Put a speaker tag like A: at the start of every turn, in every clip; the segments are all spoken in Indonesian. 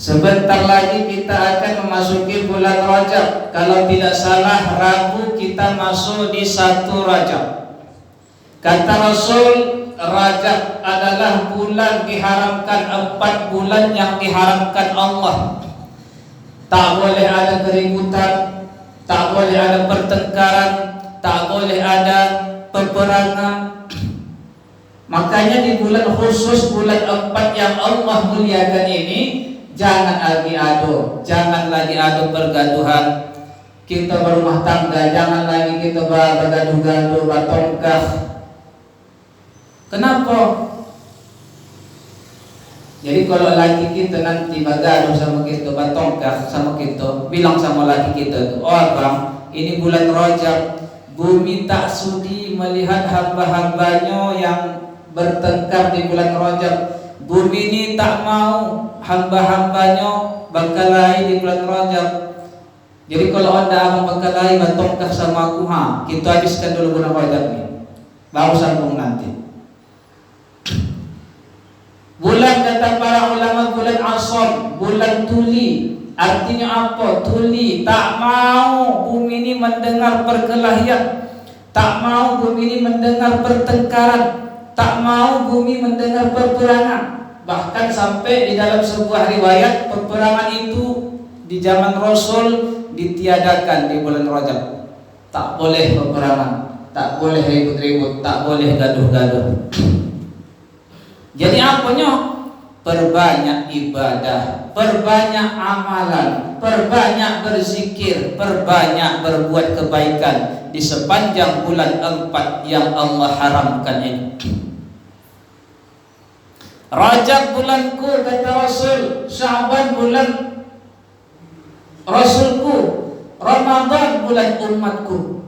A: Sebentar lagi kita akan memasuki bulan Rajab. Kalau tidak salah Rabu kita masuk di 1 Rajab. Kata Rasul, Rajab adalah bulan diharamkan, 4 bulan yang diharamkan Allah. Tak boleh ada keributan, tak boleh ada pertengkaran, tak boleh ada peperangan. Makanya di bulan khusus, bulan 4 yang Allah muliakan ini, jangan lagi adu pergaduhan. Kita berumah tangga, jangan lagi kita bergaduh-gaduh, bertongkar. Kenapa? Jadi kalau laki kita nanti bergaduh sama kita, bertongkar sama kita, bilang sama laki kita, oh abang, ini bulan Rajab, bumi tak sudi melihat hamba-hambanya yang bertengkar di bulan Rajab. Bumi ini tak mau hamba-hambanya berkelahi di bulan Rajab. Jadi kalau anda abang berkelahi, bertongkar sama aku, kita habiskan dulu bulan Rajab ini, baru sambung nanti. Bulan kata para ulama, bulan Ashar, bulan tuli. Artinya apa? Tuli, tak mau bumi ini mendengar perkelahian, tak mau bumi ini mendengar pertengkaran, tak mau bumi mendengar peperangan. Bahkan sampai di dalam sebuah riwayat, peperangan itu di zaman Rasul ditiadakan di bulan Rajab. Tak boleh peperangan, tak boleh ribut-ribut, tak boleh gaduh-gaduh. Jadi apanya? Perbanyak ibadah, perbanyak amalan, perbanyak berzikir, perbanyak berbuat kebaikan di sepanjang bulan 4 yang Allah haramkan ini. Rajab bulanku kata Rasul, Sya'ban bulan Rasulku, Ramadan bulan umatku.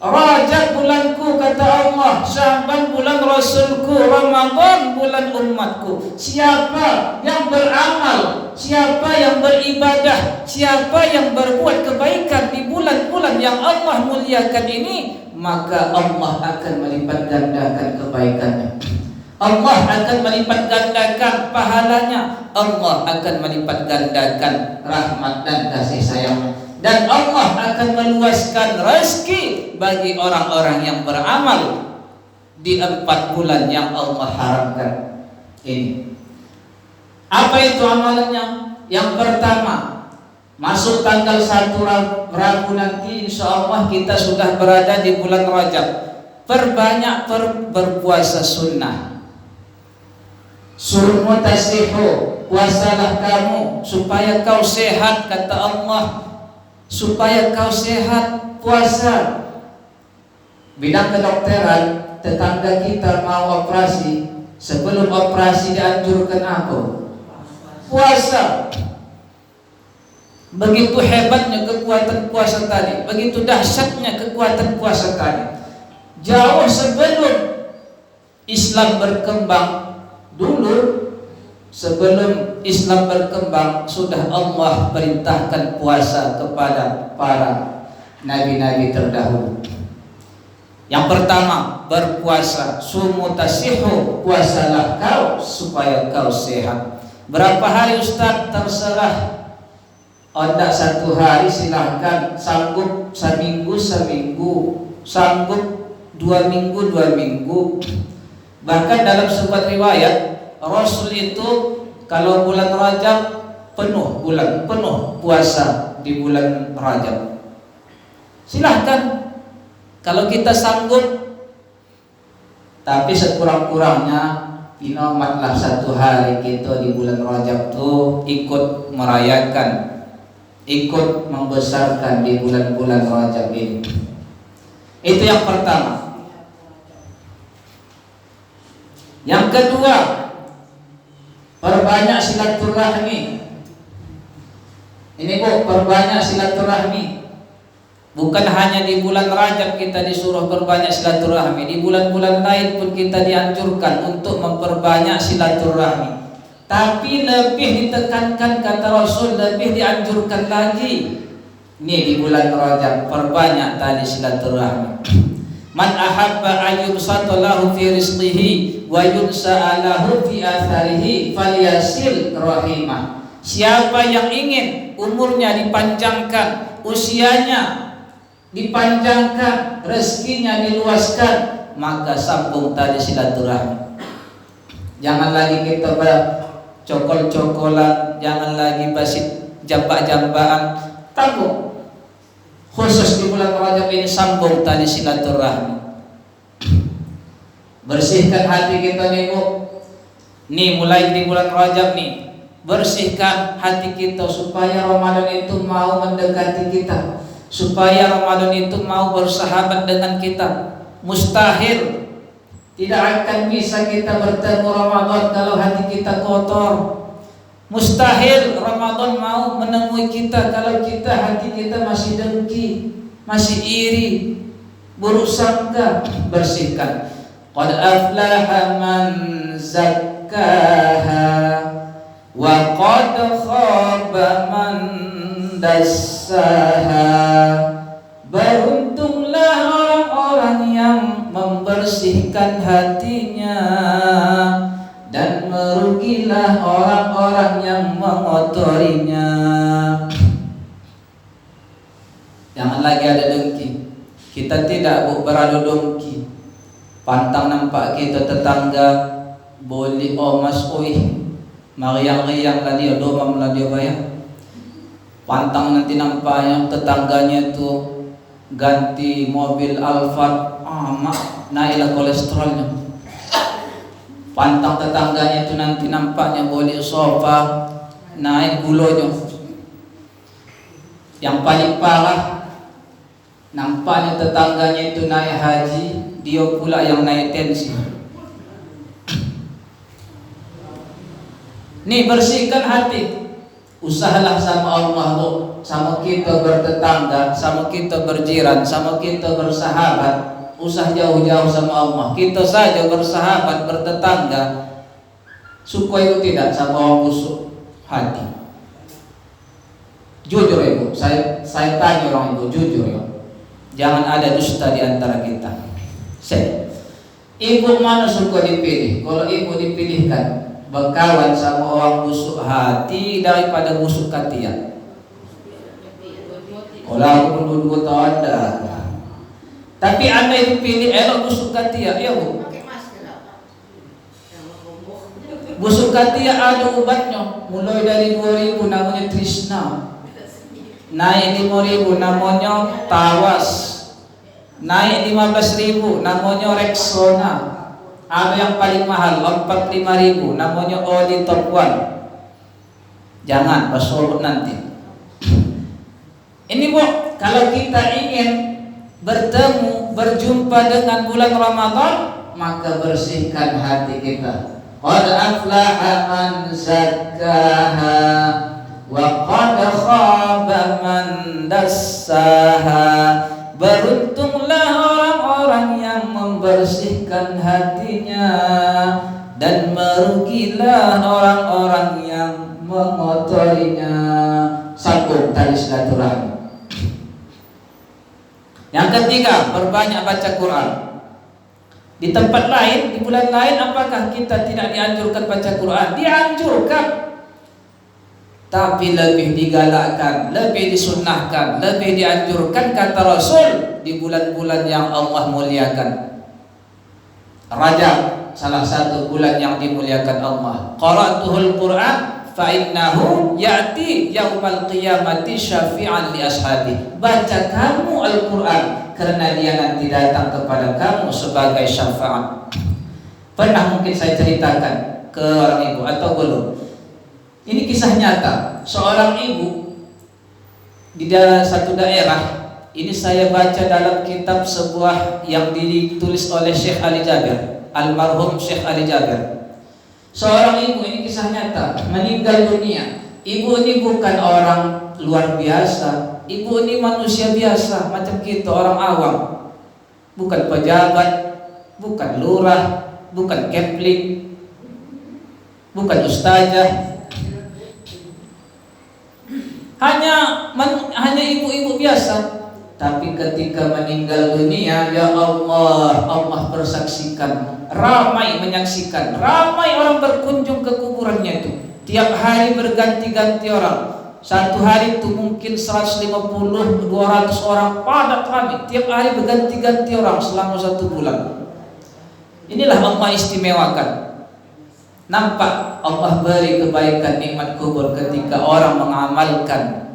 A: Rajab bulanku kata Allah, Sya'ban bulan Rasulku, Ramadan bulan umatku. Siapa yang beramal, siapa yang beribadah, siapa yang berbuat kebaikan di bulan-bulan yang Allah muliakan ini, maka Allah akan melipat gandakan kebaikannya, Allah akan melipat gandakan pahalanya, Allah akan melipat gandakan rahmat dan kasih sayangnya. Dan Allah akan meluaskan rezeki bagi orang-orang yang beramal di 4 bulan yang Allah haramkan ini. Apa itu amalannya? Yang pertama, masuk tanggal 1 Rabu nanti, insya Allah kita sudah berada di bulan Rajab. Perbanyak berpuasa sunnah. Suruh tasihu, puasalah kamu supaya kau sehat, kata Allah. Supaya kau sehat, puasa. Bidang kedokteran, tetangga kita mau operasi, sebelum operasi dianjurkan apa? Puasa. Begitu hebatnya kekuatan puasa tadi, begitu dahsyatnya kekuatan puasa tadi. Jauh sebelum Islam berkembang, dulu sebelum Islam berkembang, sudah Allah perintahkan puasa kepada para nabi-nabi terdahulu. Yang pertama, berpuasa. Sumu tasihu, puasalah kau supaya kau sehat. Berapa hari Ustaz? Terserah. Tidak 1 hari silahkan. Sanggup seminggu, sanggup 2 minggu, 2 minggu. Bahkan dalam sebuah riwayat, Rasul itu kalau bulan Rajab penuh puasa di bulan Rajab. Silahkan kalau kita sanggup, tapi sekurang-kurangnya pinomatlah 1 hari kita di bulan Rajab tuh ikut merayakan, ikut membesarkan di bulan-bulan Rajab ini. Itu yang pertama. Yang kedua, perbanyak silaturahmi. Ini Bu, perbanyak silaturahmi. Bukan hanya di bulan Rajab kita disuruh perbanyak silaturahmi, di bulan-bulan lain pun kita dianjurkan untuk memperbanyak silaturahmi. Tapi lebih ditekankan kata Rasul, lebih dianjurkan lagi. Ini di bulan Rajab perbanyak tadi silaturahmi. Man ahabba ayyubsata lahu fi rizqihi wa yunsa'alahu fi atharihi falyasil rahimah. Siapa yang ingin umurnya dipanjangkan, usianya dipanjangkan, rezekinya diluaskan, maka sambung tali silaturahmi. Jangan lagi kita bercokol-cokolan, jangan lagi basit jambak-jambakan. Tangguh. Khusus di bulan Rajab ini sambung tali silaturahmi. Bersihkan hati kita nih Bu. Nih mulai di bulan Rajab nih, bersihkan hati kita supaya Ramadan itu mau mendekati kita, supaya Ramadan itu mau bersahabat dengan kita. Mustahil, tidak akan bisa kita bertemu Ramadan kalau hati kita kotor. Mustahil Ramadan mau menemui kita kalau hati kita masih dengki, masih iri, buruk sangka. Bersihkan. Qad aflaha man zakkaha wa qad khaba man dassaha. Beruntunglah orang-orang yang membersihkan hatinya, dan merugilah orang-orang yang mengotorinya. Jangan lagi ada dengki. Kita tidak beradu dengki. Pantang nampak kita tetangga boleh mas oi mariang-riang lah dia, domam lah dia bayar. Pantang nanti nampaknya tetangganya tuh ganti mobil Alphard, naiklah kolesterolnya. Pantang tetangganya itu nanti nampaknya boleh sofa, naik gulanya. Yang paling parah, nampaknya tetangganya itu naik haji, dia pula yang naik tensi. Nih, bersihkan hati. Usahalah sama Allah Bu, sama kita bertetangga, sama kita berjiran, sama kita bersahabat. Usah jauh-jauh sama Allah. Kita saja bersahabat, bertetangga, supaya tidak sama orang busuk hati. Jujur Ibu, saya tanya orang Ibu, jujur ya. Jangan ada dusta di antara kita. Ibu mana suka dipilih? Kalau Ibu dipilihkan berkawan sama orang busuk hati daripada busuk katia. Kalau aku pun dua tahun ada. Tapi anda itu pilih elok busuk katia, ya Bu. Busuk katia ada obatnya. Mulai dari 2000 namanya Trisna, naik 5000 namanya Tawas, naik 15.000 namanya Rexona. Ada yang paling mahal 45.000 namanya Oli Top One. Jangan bersorot nanti. Ini Bu, kalau kita ingin bertemu, berjumpa dengan bulan Ramadan, maka bersihkan hati kita. Qad aflaha man zakkaha wa qad khaba man dassaha. Beruntunglah orang-orang yang membersihkan hatinya, dan merugilah orang-orang yang mengotorinya. Sambung tali silaturahmi. Yang ketiga, perbanyak baca Quran. Di tempat lain, di bulan lain, apakah kita tidak dianjurkan baca Quran? Dianjurkan, tapi lebih digalakkan, lebih disunnahkan, lebih dianjurkan kata Rasul di bulan-bulan yang Allah muliakan. Rajab salah satu bulan yang dimuliakan Allah. Qara'tuhul Quran fa innahu ya'ti yaumal qiyamati syafi'an li ashabi. Baca kamu Al-Quran karena dia nanti datang kepada kamu sebagai syafaat. Pernah mungkin saya ceritakan ke orang ibu atau belum? Ini kisah nyata. Seorang ibu di satu daerah. Ini saya baca dalam kitab sebuah yang ditulis oleh Syekh Ali Jabir, almarhum Syekh Ali Jabir. Seorang ibu, ini kisah nyata, meninggal dunia. Ibu ini bukan orang luar biasa. Ibu ini manusia biasa macam kita, orang awam. Bukan pejabat, bukan lurah, bukan kepling, bukan ustazah. Hanya ibu-ibu biasa. Tapi ketika meninggal dunia, ya Allah, Allah bersaksikan, ramai menyaksikan, ramai orang berkunjung ke kuburannya itu. Tiap hari berganti-ganti orang. Satu hari itu mungkin 150, 200 orang padat kami. Tiap hari berganti-ganti orang selama 1 bulan. Inilah Allah istimewakan. Nampak Allah beri kebaikan nikmat kubur ketika orang mengamalkan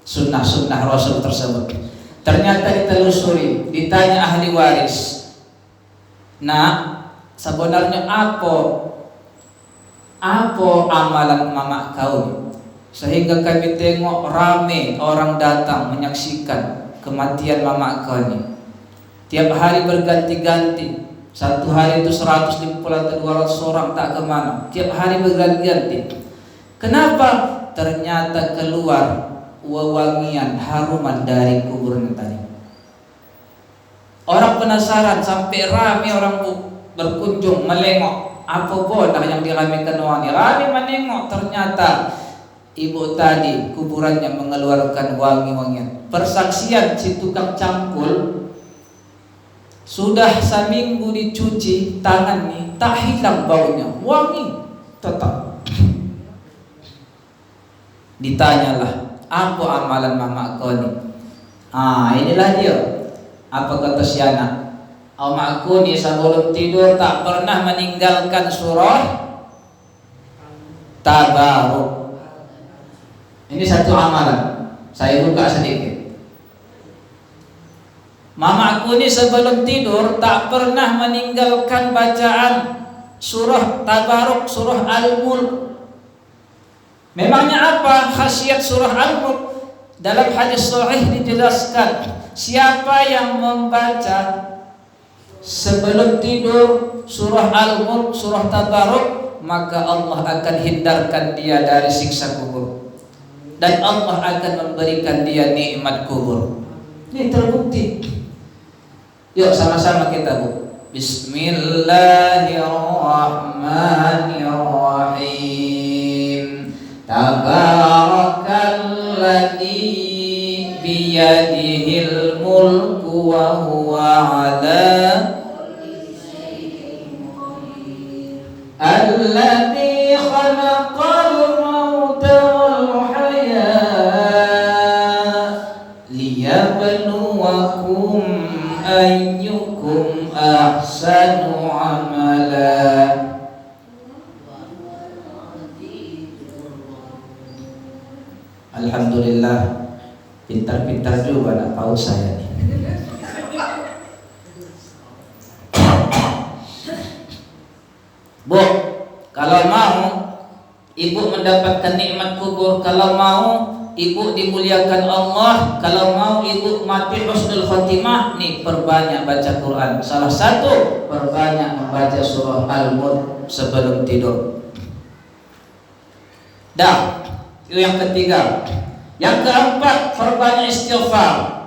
A: sunnah-sunnah Rasul tersebut. Ternyata ditelusuri, ditanya ahli waris. Nah, sebenarnya apa amalan mama kau? Sehingga kami tengok rame orang datang menyaksikan kematian mama kau ini. Tiap hari berganti-ganti. Satu hari itu 150 atau 200 orang tak kemana. Tiap hari berganti-ganti. Kenapa? Ternyata keluar wewangian haruman dari kuburnya tadi. Orang penasaran sampai rame orang berkunjung melengok. Apa bodoh yang diramekan wangi? Rame menengok, ternyata ibu tadi kuburannya mengeluarkan wangi-wangian. Persaksian si tukang cangkul, sudah seminggu dicuci tangan nih, tak hilang baunya, wangi tetap. Ditanyalah, apa amalan mama kau nih? Inilah dia. Apa kata si anak? Mamaku nih sebelum tidur tak pernah meninggalkan surah Tabaruk. Ini satu amalan. Saya buka sedikit. Mamaku ini sebelum tidur tak pernah meninggalkan bacaan surah Tabaruk, surah Al-Mulk. Memangnya apa khasiat surah Al-Mulk? Dalam hadis sahih dijelaskan, siapa yang membaca sebelum tidur surah Al-Mulk, surah Tabaruk, maka Allah akan hindarkan dia dari siksa kubur. Dan Allah akan memberikan dia nikmat kubur. Ini terbukti. Yuk sama-sama kita Bu. Bismillahirrahmanirrahim. Tabarakalladzi biyadihil mulku wa huwa ala alladzi khalaqal mauta wal hayata liyabluwakum ayyukum ahsanu amala. Alhamdulillah, pintar-pintar juga anak paus saya nih. Bu, kalau mau ibu mendapatkan nikmat kubur, kalau mau ibu dimuliakan Allah, kalau mau ibu mati husnul khotimah, nih perbanyak baca Quran. Salah satu, perbanyak membaca surah Al-Mulk sebelum tidur. Dah, itu yang ketiga. Yang keempat, perbanyak istighfar.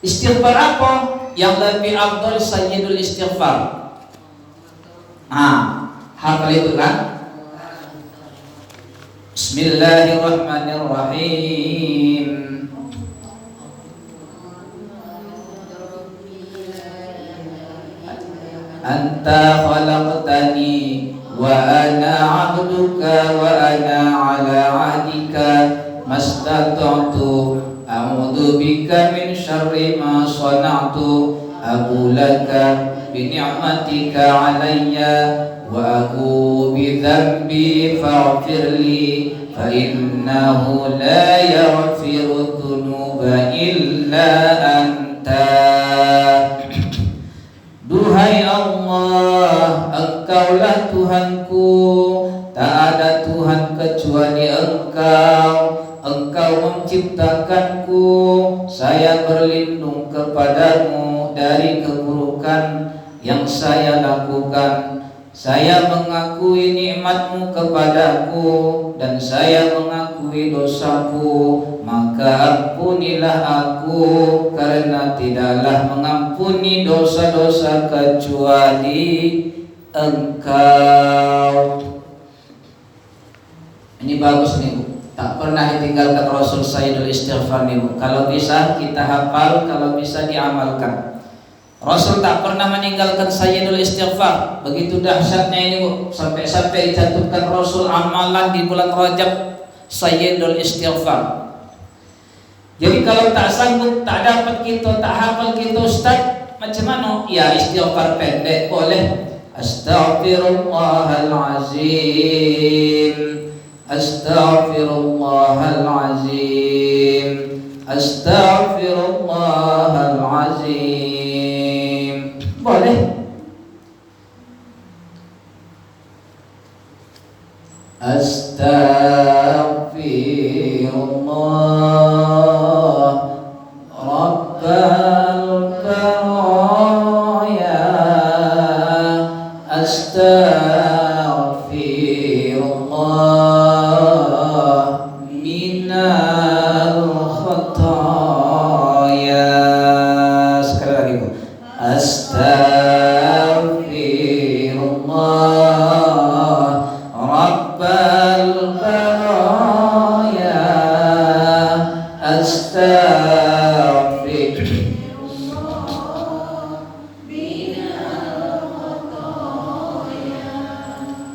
A: Istighfar apa? Yang lebih afdal sayyidul istighfar. Hafal itu kan? Bismillahirrahmanirrahim. Anta khalaqtani wa ana 'abduka wa ana 'ala 'ahdika mastata'tu a'udzu bika min syarri ma shana'tu abu laka bi ni'matika 'alayya wa aku bi dzambi faghfirli fa innahu la yaghfiru dzunuba illa anta. Duhai Allah, Engkaulah Tuhanku, tak ada Tuhan kecuali Engkau. Engkau menciptakanku, saya berlindung kepadamu dari keburukan yang saya lakukan. Saya mengakui nikmat-Mu kepadaku dan saya mengakui dosaku, maka ampunilah aku, karena tidaklah mengampuni dosa-dosa kecuali Engkau. Ini bagus nih Bu, tak pernah ditinggalkan Rasul Sayyidul Istighfar nih Bu. Kalau bisa kita hafal, kalau bisa diamalkan. Rasul tak pernah meninggalkan sayyidul istighfar. Begitu dahsyatnya ini Bu, sampai dicantumkan Rasul amalan di bulan Rajab sayyidul istighfar. Jadi kalau tak sanggup, tak dapat kita, tak hafal kita Ustaz, macam mana? Ya istighfar pendek boleh. Astaghfirullahalazim, astaghfirullahalazim, astaghfirullahalazim. Boleh. Astaghfirullah Rabbal baraya, astaghfirullah minal khataya. Sekali lagi Bu. Astaghfirullah Rabbal baraya,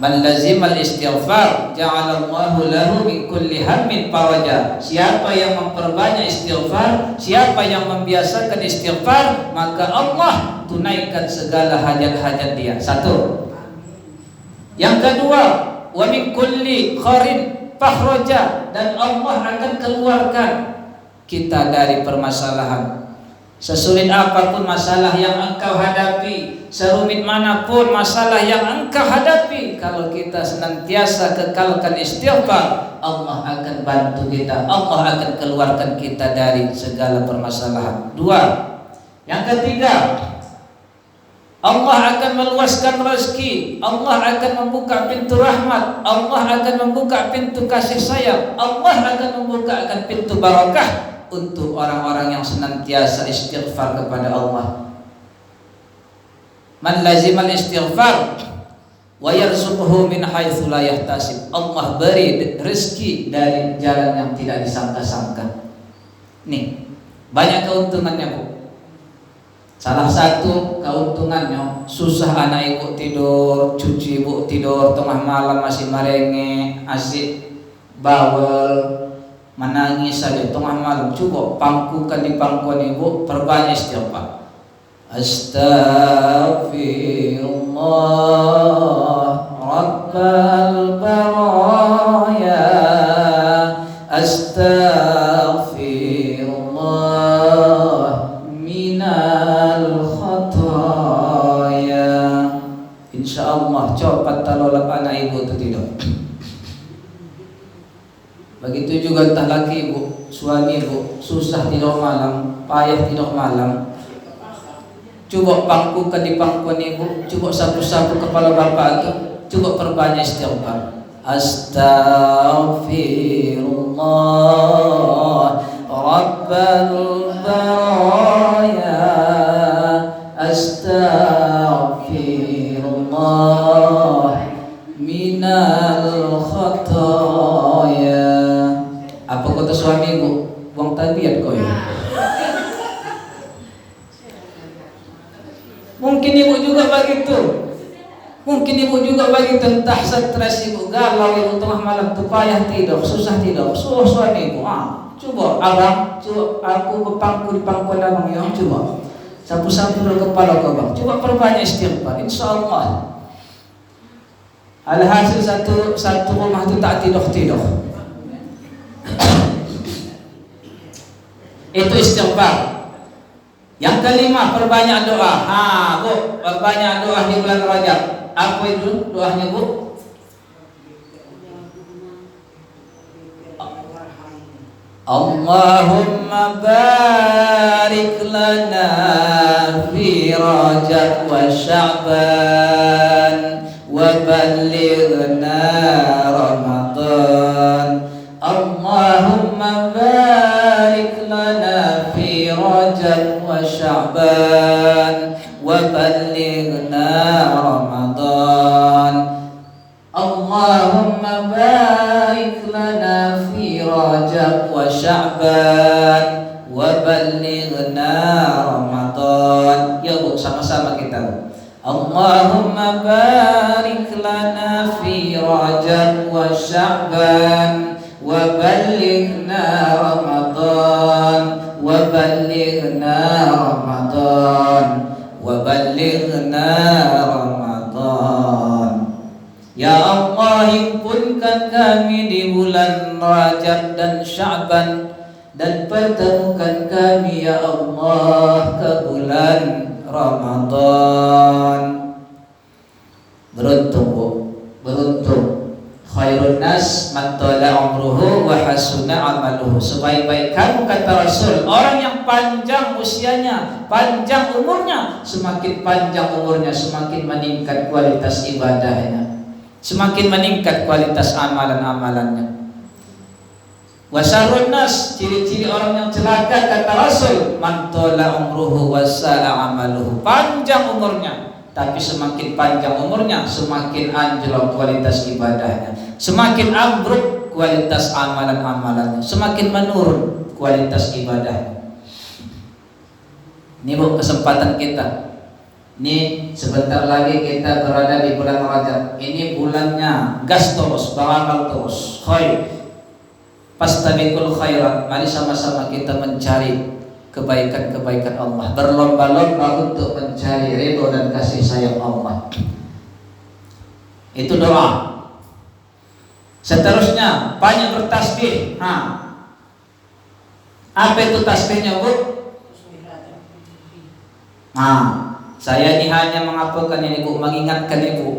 A: man lazimal istighfar ja'alallahu lahu min kulli hammin faraja. Siapa yang memperbanyak istighfar, siapa yang membiasakan istighfar, maka Allah tunaikan segala hajat-hajat dia. Satu. Yang kedua, wa min kulli kharin fakhraja, dan Allah akan keluarkan kita dari permasalahan. Sesulit apapun masalah yang engkau hadapi, serumit manapun masalah yang engkau hadapi, kalau kita senantiasa kekalkan istighfar, Allah akan bantu kita, Allah akan keluarkan kita dari segala permasalahan. Dua. Yang ketiga, Allah akan meluaskan rezeki, Allah akan membuka pintu rahmat, Allah akan membuka pintu kasih sayang, Allah akan membukakan pintu barakah untuk orang-orang yang senantiasa istighfar kepada Allah. Man lazimal istighfar wa yarzuquhu min haitsu la yahtasib. Allah beri rezeki dari jalan yang tidak disangka-sangka. Nih, banyak keuntungannya Bu. Salah satu keuntungannya, susah anak ibu tidur, cucu ibu tidur tengah malam masih merengek, asik bawel, menangis saja tengah malam. Coba pangkukan di pangkuan ibu, perbanyak istighfar. Astaghfirullah Rabbal baraya, astaghfirullah minal khataya. InsyaAllah cepat talolak anak ibu itu tidur. Begitu juga entah laki ibu, suami ibu, susah tidur malam, payah tidur malam. Coba pangkukan di pangkuan ibu, coba sapu-sapu kepala bapak itu, coba perbanyak istighfar. Astaghfirullah Rabbal baraya, astaghfirullah minal khataya. Apa kata suami ibu? Buang tabiat kau ya. Mungkin ibu juga begitu. Mungkin ibu juga begitu, entah stres ibu, galau ibu tengah malam tuh payah tidur, susah tidur. Suami ibu, coba abang, coba aku berpangku di pangkuan abang ya, coba sapu-sapu kepala kau bang, coba perbanyak istighfar, insyaallah. Alhasil satu rumah itu tak tidur. Itu istighfar. Yang kelima, perbanyak doa. Bu, perbanyak doa di bulan Rajab. Apa itu doanya Bu? Allahumma barik lana fi Rajab wa Sya'ban wa ballighna Ramadan. Allahumma barik lana fi Rajab wa Sya'ban wa ballighna Ramadan. Allahumma barik lana fi Rajab wa Sya'ban wa ballighna Ramadan. Ramadan. Ya Bu, sama-sama kita. Allahumma barik lana fi Rajab wa Sya'ban wa ballighna Ramadan wa ballighna Ramadan wa ballighna Ramadan. Ya Allah, himpunkan kami di bulan Rajab dan Sya'ban, dan pertemukan kami ya Allah ke bulan Ramadan. Beruntung Bu, beruntung. Khairun nas man tala umruhu wa hasuna amaluhu. Sebaik-baik kamu, kata Rasul, orang yang panjang usianya, panjang umurnya, semakin panjang umurnya semakin meningkat kualitas ibadahnya, semakin meningkat kualitas amalan-amalannya. Wasarun nas, ciri-ciri orang yang celaka, kata Rasul, man tala umruhu wa sa'a amaluhu. Panjang umurnya, tapi semakin panjang umurnya semakin anjlok kualitas ibadahnya, semakin ambruk kualitas amalan-amalannya, semakin menurun kualitas ibadahnya. Ini Bu, kesempatan kita. Ini sebentar lagi kita berada di bulan Rajab. Ini bulannya gas terus, barakal terus, khair. Fastabiqul khairat. Mari sama-sama kita mencari kebaikan-kebaikan Allah, berlomba-lomba untuk mencari ridho dan kasih sayang Allah. Itu doa. Seterusnya banyak bertasbih. Apa itu tasbihnya Bu? Saya ini hanya mengapakan ini Bu, mengingatkan Ibu.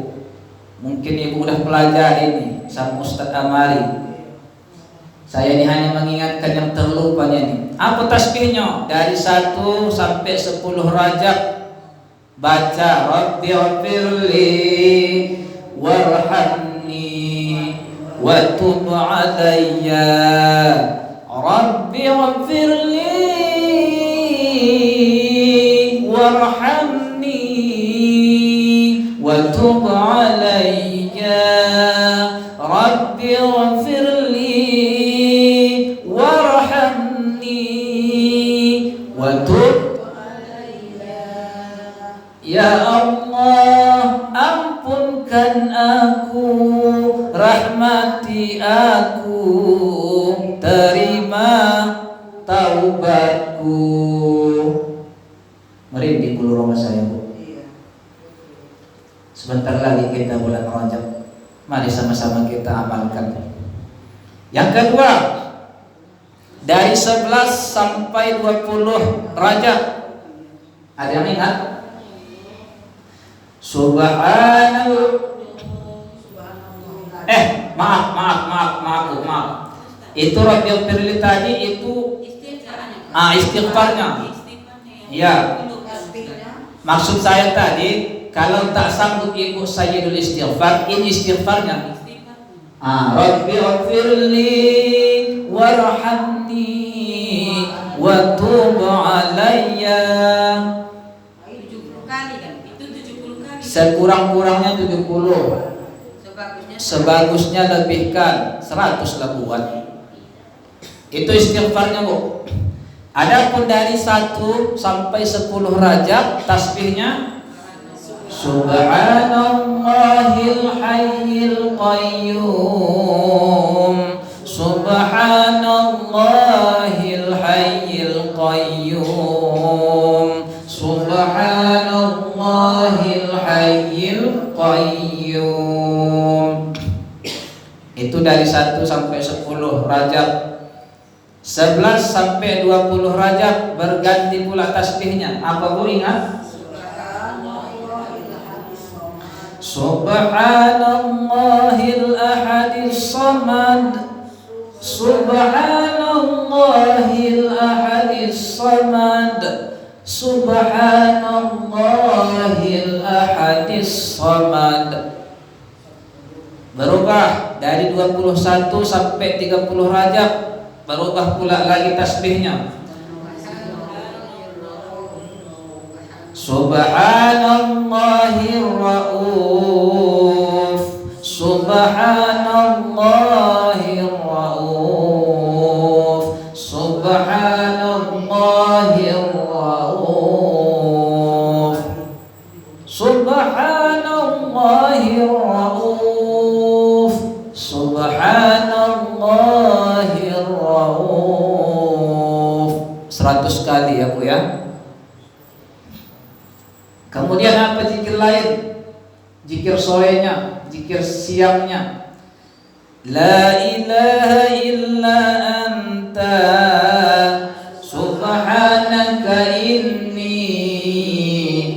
A: Mungkin Ibu udah pelajari ini sama Ustaz Amari. Saya ini hanya mengingatkan yang terlupanya ini. Apa tasbihnya? Dari 1 sampai 10 Rajab baca Rabbi ghfirli warhamni wa tub alayya. Rabbi ghfirli warhamni wa tub alayya. Rabbi ghfirli ya Allah, ampunkan aku, rahmati aku, terima taubatku. Merinding bulu roma saya Bu. Sebentar lagi kita bulan Rajab. Mari sama-sama kita amalkan. Yang kedua, dari 11 sampai 20 Rajab. Ada yang ingat? Subhanallah. Maaf. Itu Rabbil Firli tadi itu istighfarnya. Iya. Maksud saya tadi, kalau tak sanggup Ibu Sayyidul Istighfar, ini istighfarnya. Rabbil Firli warhamni wa tub alayya. Sekurang-kurangnya 70. Sebagusnya lebihkan 100 lah buat. Itu istighfarnya Bu. Adapun dari 1 sampai 10 Rajab tasbihnya Subhanallahil hayyil qayyum. Subhanallahil hayyil qayyum. Subhanallahil hayyil qayyum. Itu dari 1 sampai 10 Rajab. 11 sampai 20 Rajab berganti pula tasbihnya. Apa Bu ingat? Subhanallahil ahadis samad. Subhanallahil ahadis samad. Subhanallahil ahadis samad. Berubah dari 21 sampai 30 Rajab. Berubah pula lagi tasbihnya. Subhanallahir rauf. Subhanallahir rauf. Subhanallahir rauf. sekali ya Bu ya. Kemudian apa zikir lain? Zikir sorenya, zikir siangnya. La ilaha illa anta subhanaka inni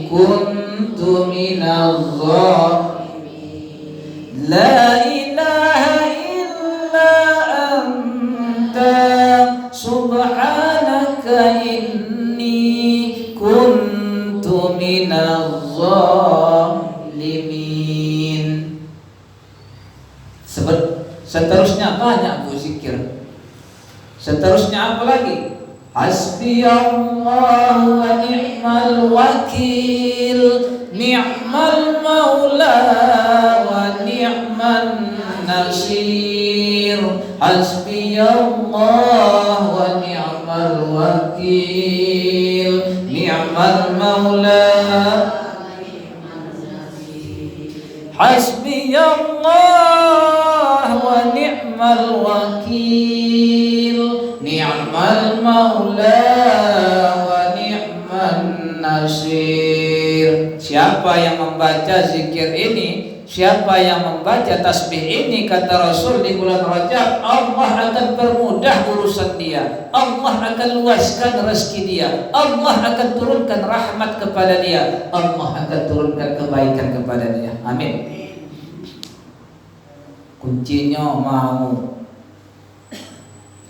A: kuntu minadh dhalimin. La ilaha illa anta subhanaka inni kuntu minadh dhalimin. Seterusnya banyak Bu zikir. Seterusnya apa lagi? Hasbiyallahu wa ni'mal wakil, ni'mal maula wa ni'man nasir. Hasbiyallahu wa ni'mal wakil, ni'mal maula. Hasbiyallah wa ni'mal wakil, ni'mal maula wa ni'man nasir. Siapa yang membaca zikir ini, siapa yang membaca tasbih ini, kata Rasul, di bulan Rajab, Allah akan permudah urusan dia, Allah akan luaskan rezeki dia, Allah akan turunkan rahmat kepada dia, Allah akan turunkan kebaikan kepada dia. Amin. Kuncinya mau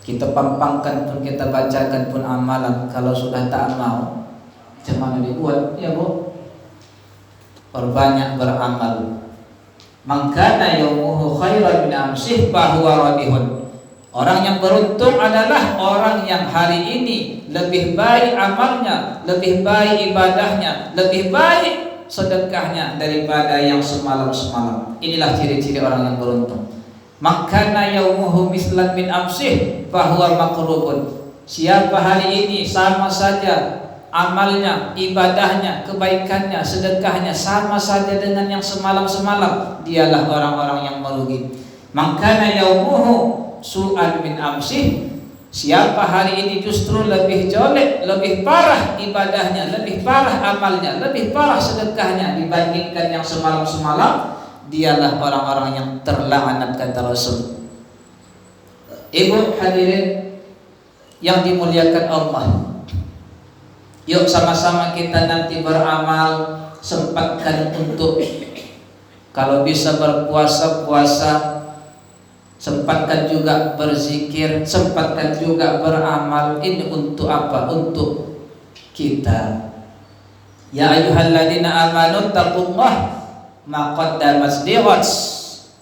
A: kita pampangkan pun, kita bacakan pun amalan. Kalau sudah tak mau, macam mana dibuat ya Bu? Perbanyak beramal. Mangkana yaumuhu khairan min amsih fahuwa radihun. Orang yang beruntung adalah orang yang hari ini lebih baik amalnya, lebih baik ibadahnya, lebih baik sedekahnya daripada yang semalam-semalam. Inilah ciri-ciri orang yang beruntung. Mangkana yaumuhu mislan min amsih fahuwa maqrubun. Siapa hari ini sama saja amalnya, ibadahnya, kebaikannya, sedekahnya sama saja dengan yang semalam-semalam, dialah orang-orang yang merugi. Mangkana yaumuhu su'an min amsih. Siapa hari ini justru lebih jelek, lebih parah ibadahnya, lebih parah amalnya, lebih parah sedekahnya dibandingkan yang semalam-semalam, dialah orang-orang yang terlaknat, kata Rasul. Ibu hadirin yang dimuliakan Allah, yuk sama-sama kita nanti beramal. Sempatkan untuk, kalau bisa berpuasa, puasa. Sempatkan juga berzikir, sempatkan juga beramal. Ini untuk apa? Untuk kita. Ya ayyuhalladzina amanu taqullah ma qaddamas lighad.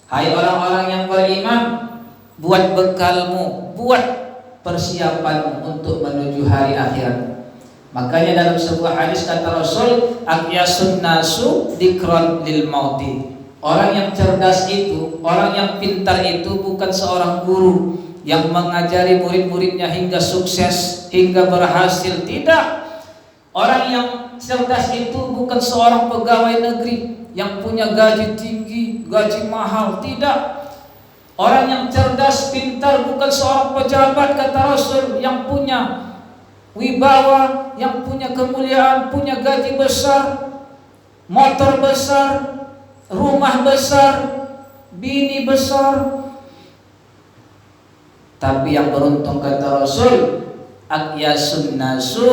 A: Hai orang-orang yang beriman, buat bekalmu, buat persiapanmu untuk menuju hari akhirat. Makanya dalam sebuah hadis kata Rasul, aqyasun nasu dzikran lil mauti. Orang yang cerdas itu, orang yang pintar itu bukan seorang guru yang mengajari murid-muridnya hingga sukses, hingga berhasil. Tidak. Orang yang cerdas itu bukan seorang pegawai negeri yang punya gaji tinggi, gaji mahal. Tidak. Orang yang cerdas, pintar bukan seorang pejabat, kata Rasul, yang punya wibawa, yang punya kemuliaan, punya gaji besar, motor besar, rumah besar, bini besar. Tapi yang beruntung, kata Rasul, aqyasun nasu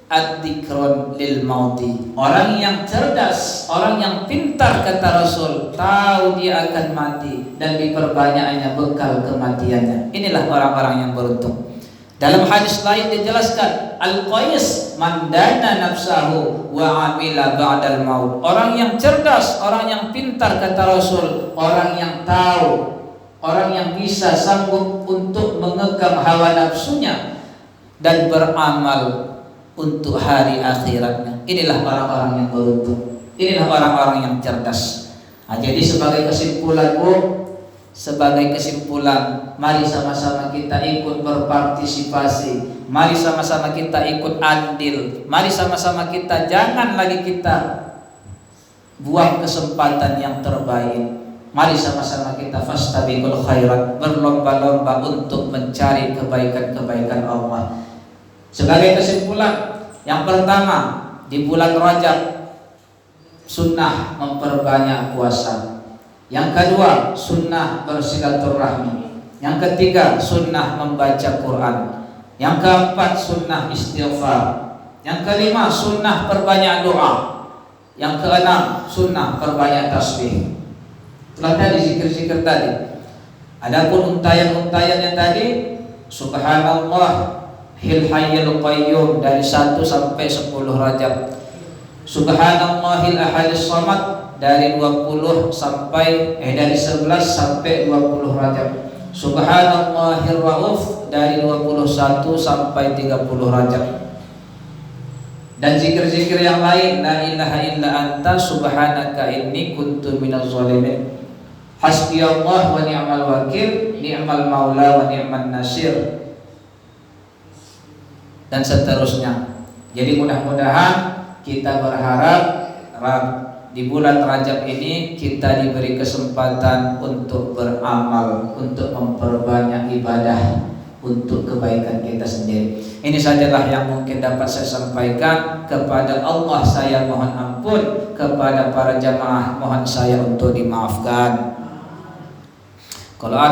A: ad-dzikron lil mauti. Orang yang cerdas, orang yang pintar, kata Rasul, tahu dia akan mati dan diperbanyaknya bekal kematiannya. Inilah orang-orang yang beruntung. Dalam hadis lain dijelaskan, al-qais man dana nafsahu wa amila ba'dal maut. Orang yang cerdas, orang yang pintar, kata Rasul, orang yang tahu, orang yang bisa sanggup untuk mengekang hawa nafsunya dan beramal untuk hari akhiratnya. Inilah orang-orang yang beruntung. Inilah orang-orang yang cerdas. Nah, jadi sebagai kesimpulan, mari sama-sama kita ikut berpartisipasi. Mari sama-sama kita ikut andil. Mari sama-sama kita jangan lagi kita buang kesempatan yang terbaik. Mari sama-sama kita fastabiqul khairat, berlomba-lomba untuk mencari kebaikan-kebaikan Allah. Sebagai kesimpulan, yang pertama, di bulan Rajab sunnah memperbanyak puasa. Yang kedua, sunnah bersilaturahmi. Yang ketiga, sunnah membaca Quran. Yang keempat, sunnah istighfar. Yang kelima, sunnah perbanyak doa. Yang keenam, sunnah perbanyak tasbih. Itulah tadi zikir-zikir tadi. Adapun untayan-untayan yang tadi, subhanallah Hil Hayyul Qayyum dari 1 sampai 10 Rajab. Subhanallahil Ahadis Samad dari 20 sampai dari 11 sampai 20 Rajab. Subhanallahir Rauf dari 21 sampai 30 Rajab. Dan zikir-zikir yang lain, la ilaha illa anta subhanaka inni kuntu minaz zalimin. Hasbiyallah wa ni'mal wakil, ni'mal maula wa ni'man nasir, dan seterusnya. Jadi mudah-mudahan kita berharap di bulan Rajab ini kita diberi kesempatan untuk beramal, untuk memperbanyak ibadah untuk kebaikan kita sendiri. Ini sajalah yang mungkin dapat saya sampaikan. Kepada Allah saya mohon ampun, kepada para jamaah mohon saya untuk dimaafkan. Kalau ada